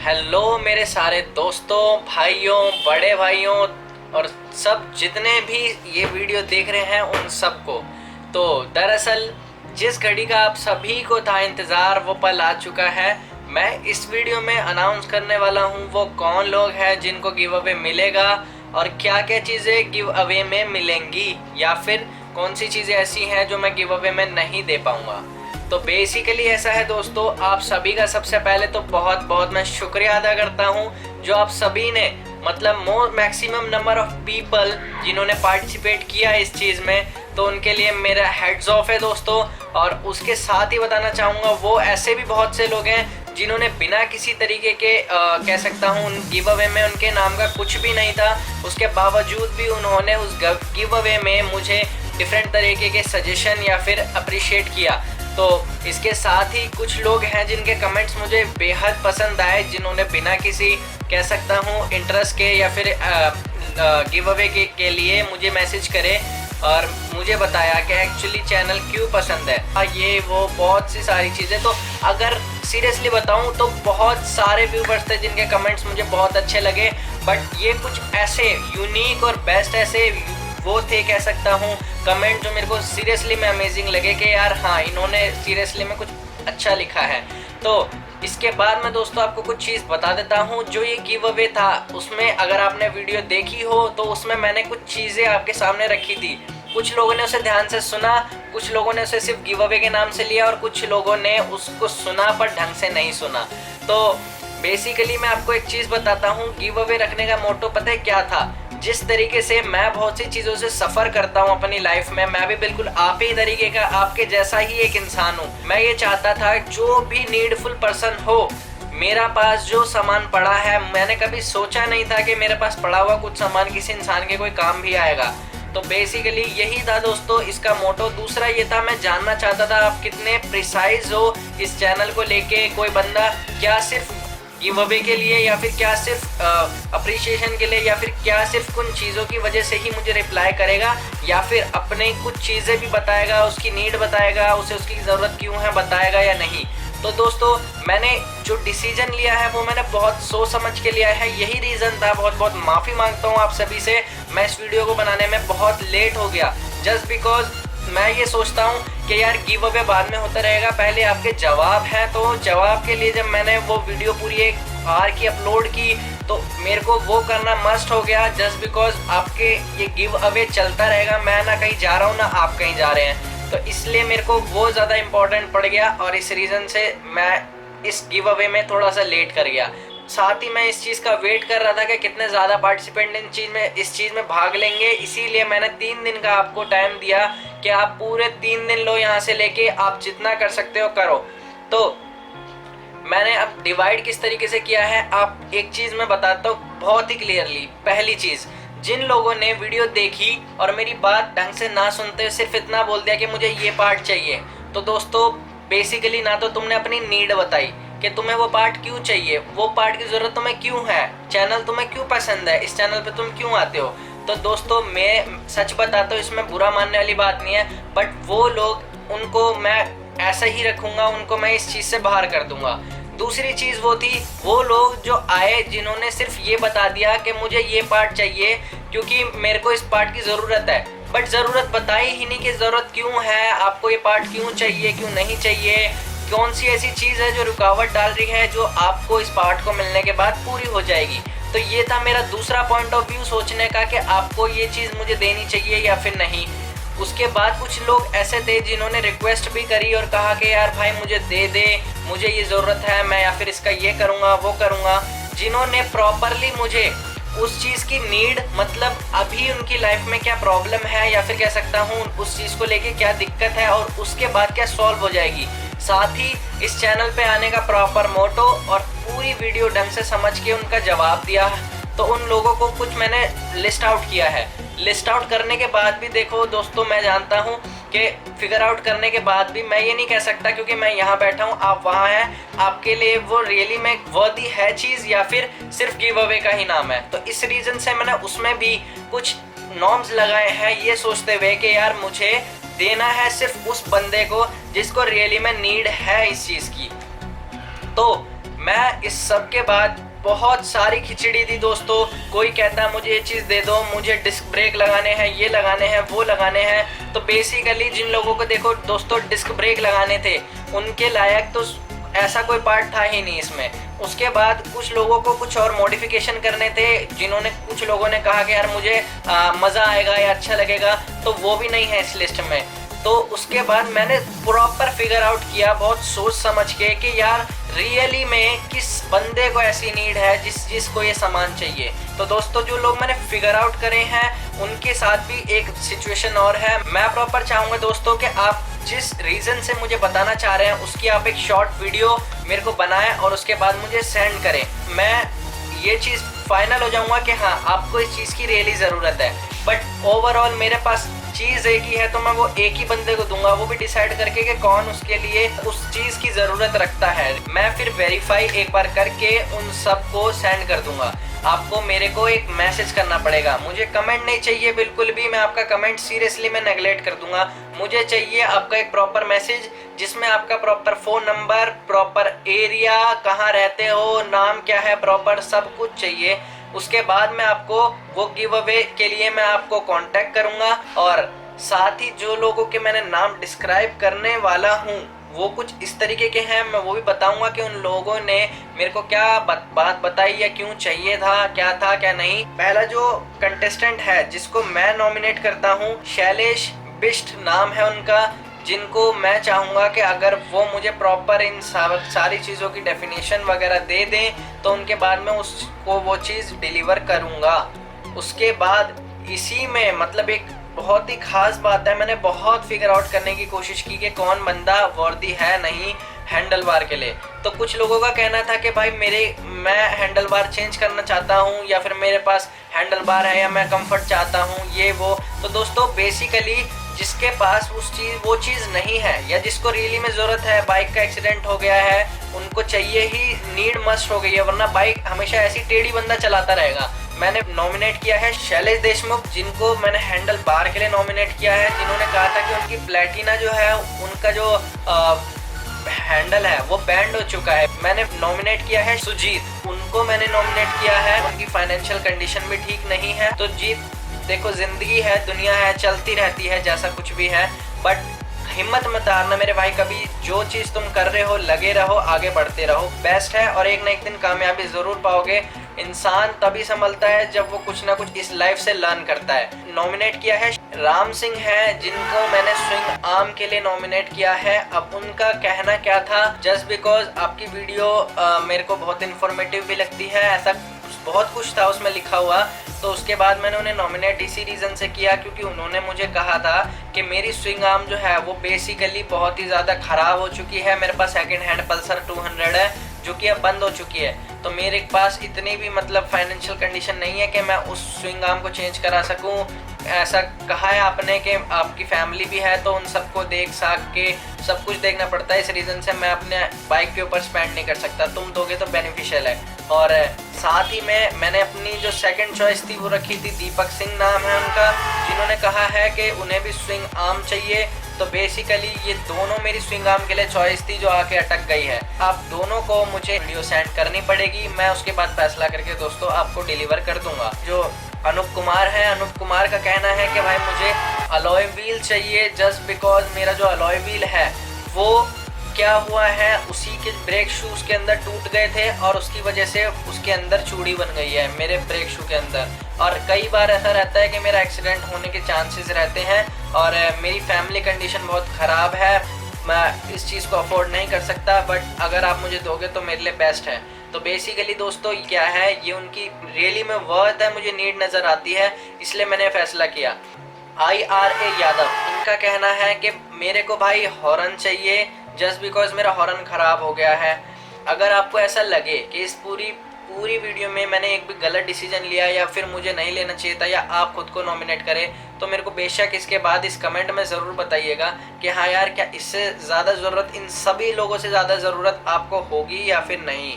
Hello मेरे सारे दोस्तों, भाइयों, बड़े भाइयों और सब जितने भी ये वीडियो देख रहे हैं उन सबको। तो दरअसल जिस घड़ी का आप सभी को था इंतज़ार वो पल आ चुका है। मैं इस वीडियो में अनाउंस करने वाला हूँ वो कौन लोग हैं जिनको गिव अवे मिलेगा और क्या क्या चीज़ें गिव अवे में मिलेंगी, या फिर कौन सी चीज़ें ऐसी हैं जो मैं गिव अवे में नहीं दे पाऊँगा। तो बेसिकली ऐसा है दोस्तों, आप सभी का सबसे पहले तो बहुत बहुत मैं शुक्रिया अदा करता हूँ जो आप सभी ने मतलब मैक्सिमम नंबर ऑफ पीपल जिन्होंने पार्टिसिपेट किया इस चीज़ में, तो उनके लिए मेरा हेड्स ऑफ है दोस्तों। और उसके साथ ही बताना चाहूँगा वो ऐसे भी बहुत से लोग हैं जिन्होंने बिना किसी तरीके के कह सकता हूँ उन गिव अवे में उनके नाम का कुछ भी नहीं था, उसके बावजूद भी उन्होंने उस गिव अवे में मुझे डिफरेंट तरीके के सजेशन या फिर अप्रिशिएट किया। तो इसके साथ ही कुछ लोग हैं जिनके कमेंट्स मुझे बेहद पसंद आए, जिन्होंने बिना किसी कह सकता हूँ इंटरेस्ट के या फिर गिव अवे के लिए मुझे मैसेज करे और मुझे बताया कि एक्चुअली चैनल क्यों पसंद है, ये वो बहुत सी सारी चीज़ें। तो अगर सीरियसली बताऊं तो बहुत सारे व्यूवर्स थे जिनके कमेंट्स मुझे बहुत अच्छे लगे, बट ये कुछ ऐसे यूनिक और बेस्ट ऐसे वो थे कह सकता हूँ कमेंट जो मेरे को सीरियसली में अमेजिंग लगे कि यार हाँ, इन्होंने सीरियसली में कुछ अच्छा लिखा है। तो इसके बाद मैं दोस्तों आपको कुछ चीज़ बता देता हूँ। जो ये गिव अवे था उसमें अगर आपने वीडियो देखी हो तो उसमें मैंने कुछ चीज़ें आपके सामने रखी थी। कुछ लोगों ने उसे ध्यान से सुना, कुछ लोगों ने उसे सिर्फ गिव अवे के नाम से लिया और कुछ लोगों ने उसको सुना पर ढंग से नहीं सुना। तो बेसिकली मैं आपको एक चीज़ बताता हूँ, गिव अवे रखने का मोटो पता है क्या था। जिस तरीके से मैं बहुत सी चीज़ों से सफ़र करता हूँ अपनी लाइफ में, मैं भी बिल्कुल आप ही तरीके का आपके जैसा ही एक इंसान हूँ। मैं ये चाहता था जो भी नीडफुल पर्सन हो, मेरा पास जो सामान पड़ा है, मैंने कभी सोचा नहीं था कि मेरे पास पड़ा हुआ कुछ सामान किसी इंसान के कोई काम भी आएगा। तो बेसिकली यही था दोस्तों इसका मोटो। दूसरा ये था, मैं जानना चाहता था आप कितने प्रिसाइज हो इस चैनल को लेके। कोई बंदा क्या सिर्फ गिव अवे के लिए या फिर क्या सिर्फ अप्रिशिएशन के लिए या फिर क्या सिर्फ उन चीज़ों की वजह से ही मुझे रिप्लाई करेगा, या फिर अपने कुछ चीज़ें भी बताएगा, उसकी नीड बताएगा, उसे उसकी ज़रूरत क्यों है बताएगा या नहीं। तो दोस्तों मैंने जो डिसीजन लिया है वो मैंने बहुत सोच समझ के लिया है, यही रीज़न था। बहुत बहुत माफ़ी मांगता हूँ आप सभी से, मैं इस वीडियो को बनाने में बहुत लेट हो गया जस्ट बिकॉज मैं ये सोचता हूँ कि यार गिव अवे बाद में होता रहेगा, पहले आपके जवाब हैं। तो जवाब के लिए जब मैंने वो वीडियो पूरी एक आर की अपलोड की तो मेरे को वो करना मस्ट हो गया जस्ट बिकॉज आपके ये गिव अवे चलता रहेगा। मैं ना कहीं जा रहा हूँ ना आप कहीं जा रहे हैं, तो इसलिए मेरे को वो ज़्यादा इम्पोर्टेंट पड़ गया और इस रीज़न से मैं इस गिव अवे में थोड़ा सा लेट कर गया। साथ ही मैं इस चीज़ का वेट कर रहा था कि कितने ज़्यादा पार्टिसिपेंट इस चीज़ में भाग लेंगे, इसीलिए मैंने 3 दिन का आपको टाइम दिया कि आप पूरे 3 दिन लो, यहाँ से लेके आप जितना कर सकते हो करो। तो मैंने अब डिवाइड किस तरीके से किया है, आप एक चीज़ मैं बताता हूँ बहुत ही क्लियरली। पहली चीज़, जिन लोगों ने वीडियो देखी और मेरी बात ढंग से ना सुनते हुए सिर्फ इतना बोल दिया कि मुझे ये पार्ट चाहिए, तो दोस्तों बेसिकली ना तो तुमने अपनी नीड बताई कि तुम्हें वो पार्ट क्यों चाहिए, वो पार्ट की ज़रूरत तुम्हें क्यों है, चैनल तुम्हें क्यों पसंद है, इस चैनल पे तुम क्यों आते हो। तो दोस्तों मैं सच बताता हूँ, इसमें बुरा मानने वाली बात नहीं है, बट वो लोग उनको मैं ऐसा ही रखूँगा, उनको मैं इस चीज़ से बाहर कर दूँगा। दूसरी चीज़ वो थी, वो लोग जो आए जिन्होंने सिर्फ ये बता दिया कि मुझे ये पार्ट चाहिए क्योंकि मेरे को इस पार्ट की ज़रूरत है, बट ज़रूरत बताई ही नहीं कि ज़रूरत क्यों है, आपको ये पार्ट क्यों चाहिए, क्यों नहीं चाहिए, कौन सी ऐसी चीज़ है जो रुकावट डाल रही है जो आपको इस पार्ट को मिलने के बाद पूरी हो जाएगी। तो ये था मेरा दूसरा पॉइंट ऑफ व्यू सोचने का कि आपको ये चीज़ मुझे देनी चाहिए या फिर नहीं। उसके बाद कुछ लोग ऐसे थे जिन्होंने रिक्वेस्ट भी करी और कहा कि यार भाई मुझे दे दे, मुझे ये ज़रूरत है, मैं या फिर इसका ये करूँगा वो करूँगा। जिन्होंने प्रॉपरली मुझे उस चीज़ की नीड, मतलब अभी उनकी लाइफ में क्या प्रॉब्लम है या फिर कह सकता हूँ उस चीज़ को लेके क्या दिक्कत है और उसके बाद क्या सॉल्व हो जाएगी, साथ ही इस चैनल पे आने का प्रॉपर मोटो और पूरी वीडियो ढंग से समझ के उनका जवाब दिया। तो उन लोगों को कुछ मैंने लिस्ट आउट किया है। लिस्ट आउट करने के बाद भी देखो दोस्तों, मैं जानता हूँ कि फिगर आउट करने के बाद भी मैं ये नहीं कह सकता क्योंकि मैं यहाँ बैठा हूँ आप वहाँ हैं, आपके लिए वो रियली में वर्दी है चीज़ या फिर सिर्फ गिव अवे का ही नाम है। तो इस रीज़न से मैंने उसमें भी कुछ नॉर्म्स लगाए हैं, ये सोचते हुए कि यार मुझे देना है सिर्फ उस बंदे को जिसको रियली में नीड है इस चीज़ की। तो मैं इस सब के बाद बहुत सारी खिचड़ी थी दोस्तों। कोई कहता मुझे ये चीज़ दे दो, मुझे डिस्क ब्रेक लगाने हैं, ये लगाने हैं, वो लगाने हैं। तो बेसिकली जिन लोगों को देखो दोस्तों डिस्क ब्रेक लगाने थे, उनके लायक तो ऐसा कोई पार्ट था ही नहीं इसमें। उसके बाद कुछ लोगों को कुछ और मॉडिफिकेशन करने थे, जिन्होंने कुछ लोगों ने कहा कि यार मुझे मज़ा आएगा या अच्छा लगेगा, तो वो भी नहीं है इस लिस्ट में। तो उसके बाद मैंने प्रॉपर फिगर आउट किया बहुत सोच समझ के कि यार रियली में किस बंदे को ऐसी नीड है जिसको ये सामान चाहिए। तो दोस्तों जो लोग मैंने फिगर आउट करे हैं उनके साथ भी एक सिचुएशन और है। मैं प्रॉपर चाहूँगा दोस्तों कि आप जिस रीज़न से मुझे बताना चाह रहे हैं उसकी आप एक शॉर्ट वीडियो मेरे को बनाएं और उसके बाद मुझे सेंड करें। मैं ये चीज़ फाइनल हो जाऊँगा कि हाँ आपको इस चीज़ की रियली ज़रूरत है। बट ओवरऑल मेरे पास चीज़ एक ही है तो मैं वो एक ही बंदे को दूंगा, वो भी डिसाइड करके कि कौन उसके लिए उस चीज़ की ज़रूरत रखता है। मैं फिर वेरीफाई एक बार करके उन सब को सेंड कर दूंगा। आपको मेरे को एक मैसेज करना पड़ेगा, मुझे कमेंट नहीं चाहिए बिल्कुल भी, मैं आपका कमेंट सीरियसली मैं नेगलेक्ट कर दूंगा। मुझे चाहिए आपका एक प्रॉपर मैसेज जिसमें आपका proper phone number, proper area, कहाँ रहते हो, नाम क्या है, प्रॉपर सब कुछ चाहिए। उसके बाद मैं आपको वो गिव अवे के लिए मैं आपको कांटेक्ट करूंगा और साथ ही जो लोगों के मैंने नाम डिस्क्राइब करने वाला हूँ वो कुछ इस तरीके के हैं, मैं वो भी बताऊंगा कि उन लोगों ने मेरे को क्या बात बताई या क्यों चाहिए था क्या नहीं। पहला जो कंटेस्टेंट है जिसको मैं नॉमिनेट करता हूँ, शैलेश बिष्ट नाम है उनका, जिनको मैं चाहूँगा कि अगर वो मुझे प्रॉपर इन सारी चीज़ों की डेफिनेशन वगैरह दे दें तो उनके बाद मैं उसको वो चीज़ डिलीवर करूँगा। उसके बाद इसी में मतलब एक बहुत ही ख़ास बात है, मैंने बहुत फिगर आउट करने की कोशिश की कि कौन बंदा वर्दी है नहीं हैंडल बार के लिए। तो कुछ लोगों का कहना था कि भाई मैं हैंडल बार चेंज करना चाहता हूँ या फिर मेरे पास हैंडल बार है या मैं कंफर्ट चाहता हूँ ये वो। तो दोस्तों बेसिकली जिसके पास वो चीज़ नहीं है या जिसको रियली में ज़रूरत है, बाइक का एक्सीडेंट हो गया है, उनको चाहिए ही, नीड मस्ट हो गई है, वरना बाइक हमेशा ऐसी टेढ़ी बंदा चलाता रहेगा। मैंने नॉमिनेट किया है शैलेश देशमुख, जिनको मैंने हैंडल बार के लिए नॉमिनेट किया है, जिन्होंने कहा था कि उनकी प्लेटिना जो है उनका जो हैंडल है वो बैंड हो चुका है। मैंने नॉमिनेट किया है सुजीत, उनको मैंने नॉमिनेट किया है, उनकी फाइनेंशियल कंडीशन भी ठीक नहीं है। तो जीत देखो जिंदगी है, दुनिया है, चलती रहती है जैसा कुछ भी है, बट हिम्मत मत हारना मेरे भाई कभी। जो चीज़ तुम कर रहे हो लगे रहो, आगे बढ़ते रहो, बेस्ट है और एक ना एक दिन कामयाबी ज़रूर पाओगे। इंसान तभी संभलता है जब वो कुछ ना कुछ इस लाइफ से लर्न करता है। नॉमिनेट किया है राम सिंह है, जिनको मैंने स्विंग आर्म के लिए नॉमिनेट किया है। अब उनका कहना क्या था, जस्ट बिकॉज आपकी वीडियो मेरे को बहुत इन्फॉर्मेटिव भी लगती है, ऐसा बहुत कुछ था उसमें लिखा हुआ, तो उसके बाद मैंने उन्हें नॉमिनेट इसी रीज़न से किया क्योंकि उन्होंने मुझे कहा था कि मेरी स्विंग आर्म जो है वो बेसिकली बहुत ही ज़्यादा ख़राब हो चुकी है। मेरे पास सेकंड हैंड पल्सर 200 है जो कि अब बंद हो चुकी है, तो मेरे पास इतनी भी मतलब फाइनेंशियल कंडीशन नहीं है कि मैं उस स्विंग आर्म को चेंज करा सकूं। ऐसा कहा है आपने कि आपकी फैमिली भी है तो उन सबको देख के सब कुछ देखना पड़ता है, इस रीज़न से मैं अपने बाइक के ऊपर स्पेंड नहीं कर सकता, तुम दोगे तो बेनिफिशियल है। और साथ ही में मैंने अपनी जो सेकंड चॉइस थी वो रखी थी दीपक सिंह नाम है उनका, जिन्होंने कहा है कि उन्हें भी स्विंग आर्म चाहिए। तो बेसिकली ये दोनों मेरी स्विंग आर्म के लिए चॉइस थी जो आके अटक गई है। आप दोनों को मुझे वीडियो सेंड करनी पड़ेगी, मैं उसके बाद फैसला करके दोस्तों आपको डिलीवर कर दूंगा। जो अनूप कुमार है, अनूप कुमार का कहना है कि भाई मुझे अलॉय व्हील चाहिए, जस्ट बिकॉज मेरा जो अलॉय व्हील है वो क्या हुआ है, उसी के ब्रेक शूज के अंदर टूट गए थे और उसकी वजह से उसके अंदर चूड़ी बन गई है मेरे ब्रेक शू के अंदर। और कई बार ऐसा रहता है कि मेरा एक्सीडेंट होने के चांसेस रहते हैं और मेरी फैमिली कंडीशन बहुत ख़राब है, मैं इस चीज़ को अफोर्ड नहीं कर सकता, बट अगर आप मुझे दोगे तो मेरे लिए बेस्ट है। तो बेसिकली दोस्तों क्या है, ये उनकी रियली में वर्थ है, मुझे नीड नज़र आती है, इसलिए मैंने फैसला किया। IRA यादव, इनका कहना है कि मेरे को भाई हॉर्न चाहिए जस्ट बिकॉज मेरा हॉर्न ख़राब हो गया है। अगर आपको ऐसा लगे कि इस पूरी वीडियो में मैंने एक भी गलत डिसीजन लिया या फिर मुझे नहीं लेना चाहिए था या आप खुद को नॉमिनेट करें, तो मेरे को बेशक इसके बाद इस कमेंट में ज़रूर बताइएगा कि हाँ यार क्या इससे ज़्यादा ज़रूरत, इन सभी लोगों से ज़्यादा ज़रूरत आपको होगी या फिर नहीं।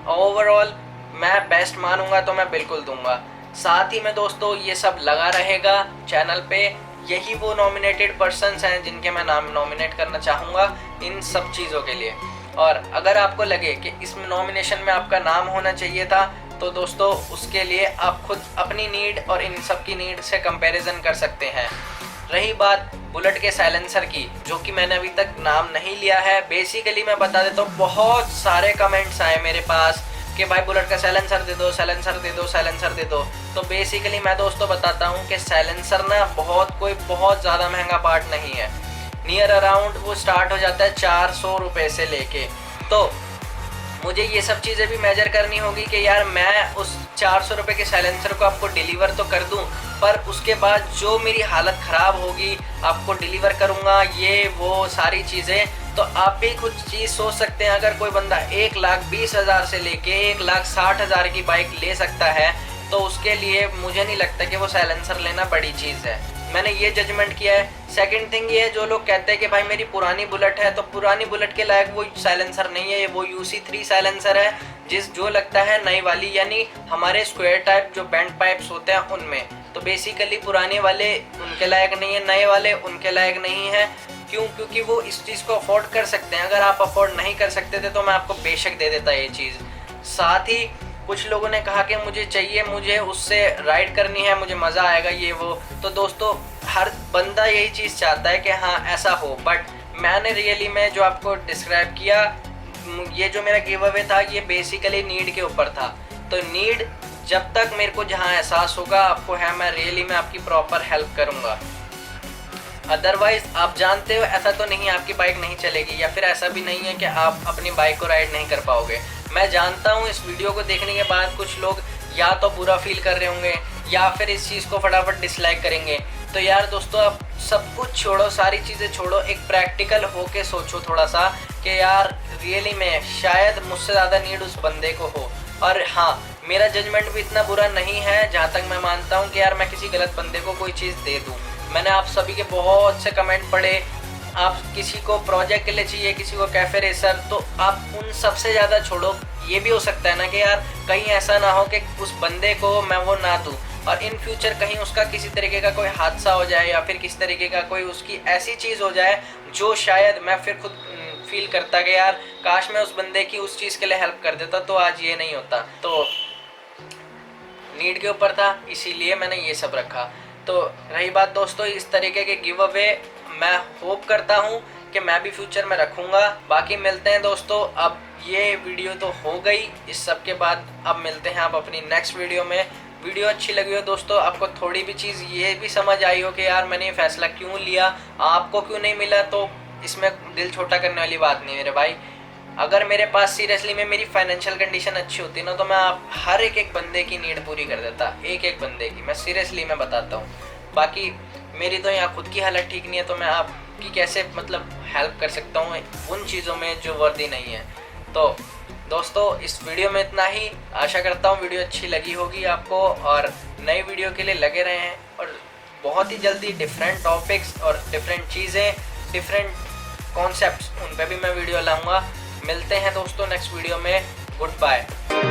ओवरऑल मैं बेस्ट मानूंगा तो मैं बिल्कुल दूंगा। साथ ही में दोस्तों ये सब लगा रहेगा चैनल पे, यही वो नॉमिनेटेड पर्सन्स हैं जिनके मैं नाम नॉमिनेट करना चाहूँगा इन सब चीज़ों के लिए। और अगर आपको लगे कि इस नॉमिनेशन में आपका नाम होना चाहिए था तो दोस्तों उसके लिए आप खुद अपनी नीड और इन सब की नीड से कंपैरिजन कर सकते हैं। रही बात बुलेट के साइलेंसर की, जो कि मैंने अभी तक नाम नहीं लिया है, बेसिकली मैं बता देता हूँ, बहुत सारे कमेंट्स आए मेरे पास कि भाई बुलेट का साइलेंसर दे दो, साइलेंसर दे दो, साइलेंसर दे दो। तो बेसिकली मैं दोस्तों बताता हूँ कि साइलेंसर ना कोई बहुत ज़्यादा महंगा पार्ट नहीं है। नियर अराउंड वो स्टार्ट हो जाता है 400 रुपये से लेके। तो मुझे ये सब चीज़ें भी मेजर करनी होगी कि यार मैं उस 400 रुपये के साइलेंसर को आपको डिलीवर तो कर दूं, पर उसके बाद जो मेरी हालत ख़राब होगी आपको डिलीवर करूंगा, ये वो सारी चीज़ें। तो आप भी कुछ चीज़ सोच सकते हैं, अगर कोई बंदा 1,20,000 से लेके 1,60,000 की बाइक ले सकता है तो उसके लिए मुझे नहीं लगता कि वो साइलेंसर लेना बड़ी चीज़ है। मैंने ये जजमेंट किया है। सेकंड थिंग ये है, जो लोग कहते हैं कि भाई मेरी पुरानी बुलेट है, तो पुरानी बुलेट के लायक वो साइलेंसर नहीं है, वो UC3 साइलेंसर है जो लगता है नई वाली, यानी हमारे स्क्वायर टाइप जो बैंड पाइप्स होते हैं उनमें। तो बेसिकली पुराने वाले उनके लायक नहीं है, नए वाले उनके लायक नहीं है। क्यों? क्योंकि वो इस चीज़ को अफोर्ड कर सकते हैं। अगर आप अफोर्ड नहीं कर सकते थे तो मैं आपको बेशक दे देता ये चीज़। साथ ही कुछ लोगों ने कहा कि मुझे चाहिए, मुझे उससे राइड करनी है, मुझे मज़ा आएगा, ये वो। तो दोस्तों हर बंदा यही चीज़ चाहता है कि हाँ ऐसा हो, बट मैंने रियली में जो आपको डिस्क्राइब किया, ये जो मेरा गिव अवे था ये बेसिकली नीड के ऊपर था। तो नीड जब तक मेरे को जहाँ एहसास होगा आपको है, मैं रियली में आपकी प्रॉपर हेल्प करूँगा। अदरवाइज़ आप जानते हो ऐसा तो नहीं आपकी बाइक नहीं चलेगी, या फिर ऐसा भी नहीं है कि आप अपनी बाइक को राइड नहीं कर पाओगे। मैं जानता हूँ इस वीडियो को देखने के बाद कुछ लोग या तो बुरा फील कर रहे होंगे या फिर इस चीज़ को फटाफट डिसलाइक करेंगे। तो यार दोस्तों आप सब कुछ छोड़ो, सारी चीज़ें छोड़ो, एक प्रैक्टिकल होके सोचो थोड़ा सा कि यार रियली में शायद मुझसे ज़्यादा नीड उस बंदे को हो। और हाँ, मेरा जजमेंट भी इतना बुरा नहीं है जहाँ तक मैं मानता हूँ कि यार मैं किसी गलत बंदे को कोई चीज़ दे दूँ। मैंने आप सभी के बहुत से कमेंट पढ़े, आप किसी को प्रोजेक्ट के लिए चाहिए, किसी को कैफे रेसर, तो आप उन सबसे ज़्यादा छोड़ो। ये भी हो सकता है ना कि यार कहीं ऐसा ना हो कि उस बंदे को मैं वो ना दूँ और इन फ्यूचर कहीं उसका किसी तरीके का कोई हादसा हो जाए या फिर किसी तरीके का कोई उसकी ऐसी चीज़ हो जाए जो शायद मैं फिर खुद फील करता कि यार काश मैं उस बंदे की उस चीज़ के लिए हेल्प कर देता तो आज ये नहीं होता। तो नीड के ऊपर था इसीलिए मैंने ये सब रखा। तो रही बात दोस्तों इस तरीके के गिव अवे मैं होप करता हूँ कि मैं भी फ्यूचर में रखूँगा। बाकी मिलते हैं दोस्तों, अब ये वीडियो तो हो गई, इस सब के बाद अब मिलते हैं आप अपनी नेक्स्ट वीडियो में। वीडियो अच्छी लगी हो दोस्तों, आपको थोड़ी भी चीज़ ये भी समझ आई हो कि यार मैंने ये फैसला क्यों लिया, आपको क्यों नहीं मिला, तो इसमें दिल छोटा करने वाली बात नहीं मेरे भाई। अगर मेरे पास सीरियसली में मेरी फाइनेंशियल कंडीशन अच्छी होती ना तो मैं आप हर एक बंदे की नीड पूरी कर देता, एक बंदे की, मैं सीरियसली मैं बताता हूँ। बाकी मेरी तो यहाँ खुद की हालत ठीक नहीं है तो मैं आपकी कैसे मतलब हेल्प कर सकता हूँ उन चीज़ों में जो वर्दी नहीं है। तो दोस्तों इस वीडियो में इतना ही, आशा करता हूँ वीडियो अच्छी लगी होगी आपको और नई वीडियो के लिए लगे रहे हैं। और बहुत ही जल्दी डिफरेंट टॉपिक्स और डिफरेंट चीज़ें, डिफरेंट कॉन्सेप्ट्स, उन पे भी मैं वीडियो लाऊंगा। मिलते हैं दोस्तों नेक्स्ट वीडियो में। Good bye.